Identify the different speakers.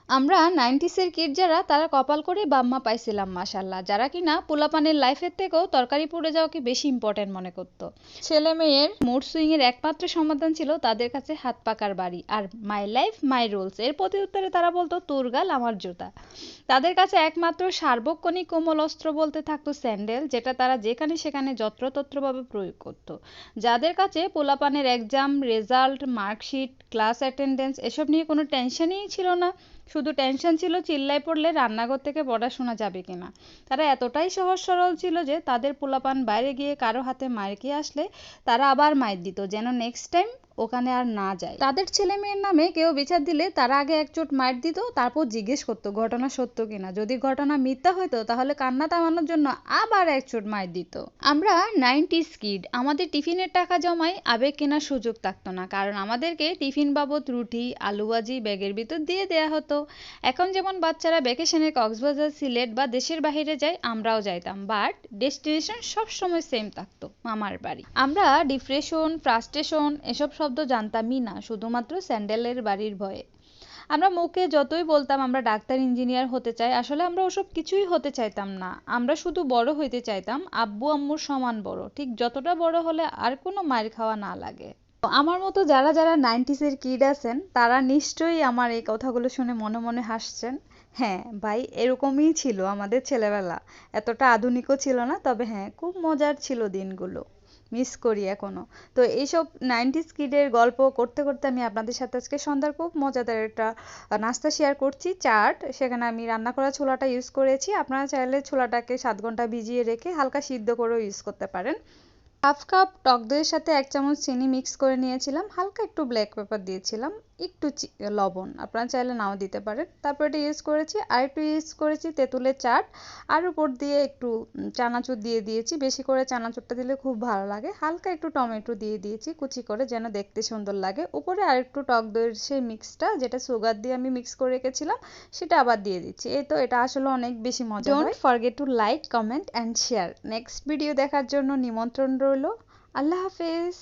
Speaker 1: আমরা 90s kid যারা তারা কপাল করে বাম্মা পাইছিলাম মাশাল্লাহ, যারা কিনা পোলাপানের লাইফের থেকেও তরকারি পুড়ে যাওয়াকে বেশি ইম্পর্টেন্ট মনে করতো। ছেলে মেয়ের মুড সুইং এর একমাত্র সমাধান ছিল তাদের কাছে হাত পাকার বাড়ি আর মাই লাইফ মাই রুলস এর প্রতি উত্তরে তারা বলতো তোর গাল আমার জুতা। তাদের কাছে একমাত্র সার্বক্ষণিক কোমল অস্ত্র বলতে থাকতো স্যান্ডেল, যেটা তারা যেখানে সেখানে যত্রতত্রভাবে প্রয়োগ করতো। যাদের কাছে পোলাপানের exam result marksheet class attendance এসব নিয়ে কোনো টেনশনই ছিল না, শুধু টেনশন ছিল চিল্লায় পড়লে রান্নাঘর থেকে পড়াশোনা যাবে কিনা। তারা এতটাই সহজ সরল ছিল যে তাদের পোলাপান বাইরে গিয়ে কারো হাতে মার খেয়ে আসলে তারা আবার মাইর দিত, যেন নেক্সট টাইম ওখানে আর না যায়। তাদের ছেলে মেয়ের নামে কেউ বিচার দিলে তারা আগে এক চোট মার দিত, তারপর জিজ্ঞেস করতো ঘটনা সত্য কিনা। যদি ঘটনা মিথ্যা হতো তাহলে কান্না থামানোর জন্য আবার এক চোট মার দিত। আমরা 90s কিড, আমাদের টিফিনের টাকা জমাই আবেগ কেনার সুযোগ থাকতো না, কারণ আমাদেরকে টিফিন বাবদ রুটি আলু ভাজি ব্যাগের ভিতর দিয়ে দেয়া হতো। এখন যেমন বাচ্চারা ভ্যাকেশনে কক্সবাজার সিলেট বা দেশের বাইরে যায়, আমরাও যাইতাম, বাট ডেস্টিনেশন সবসময় সেম থাকতো, মামার বাড়ি। আমরা ডিপ্রেশন ফ্রাস্ট্রেশন এসব শব্দ জানতামই না, শুধুমাত্র স্যান্ডেলের বাড়ির ভয়ে। আমরা মুখে যতই বলতাম আমরা ডাক্তার ইঞ্জিনিয়ার হতে চাই, আসলে আমরা ওসব কিছুই হতে চাইতাম না। আমরা শুধু বড় হইতে চাইতাম আব্বু আম্মুর সমান বড়, ঠিক যতটা বড় হলে আর কোনো মার খাওয়া না লাগে। আমার মতো যারা যারা 90s কিড আছেন তারা নিশ্চয়ই আমার এই কথাগুলো শুনে মনে মনে হাসছেন। হ্যাঁ ভাই, এরকমই ছিল আমাদের ছেলেবেলা, এতটা আধুনিকও ছিল না, তবে হ্যাঁ খুব মজার ছিল দিনগুলো, মিস করি এখনো। তো এইসব 90s কিডের গল্প করতে করতে আমি আপনাদের সাথে আজকে সন্ধ্যার খুব মজাদার একটা নাস্তা শেয়ার করছি, চাট। সেখানে আমি রান্না করা ছোলাটা ইউজ করেছি, আপনারা চাইলে ছোলাটাকে 7 ঘন্টা ভিজিয়ে রেখে হালকা সিদ্ধ করেও ইউজ করতে পারেন। হাফ কাপ টক দইয়ের সাথে 1 চামচ চিনি মিক্স করে নিয়েছিলাম, হালকা একটু ব্ল্যাক পেপার দিয়েছিলাম, একটু লবণ, আপনারা চাইলে নাও দিতে পারেন। তারপর এটা ইউজ করেছি, আর একটু ইউজ করেছি তেঁতুলের চাট, আর উপর দিয়ে একটু চানাচুর দিয়ে দিয়েছি, বেশি করে চানাচুরটা দিলে খুব ভালো লাগে। হালকা একটু টমেটো দিয়ে দিয়েছি কুচি করে, যেন দেখতে সুন্দর লাগে। উপরে আর একটু টক দইয়ের সেই মিক্সটা, যেটা সুগার দিয়ে আমি মিক্স করে রেখেছিলাম, সেটা আবার দিয়ে দিচ্ছি। এই তো, এটা আসলে অনেক বেশি মজা হয়। Don't forget to like comment and share. Next video দেখার জন্য নিমন্ত্রণ রইল। আল্লাহ হাফেজ।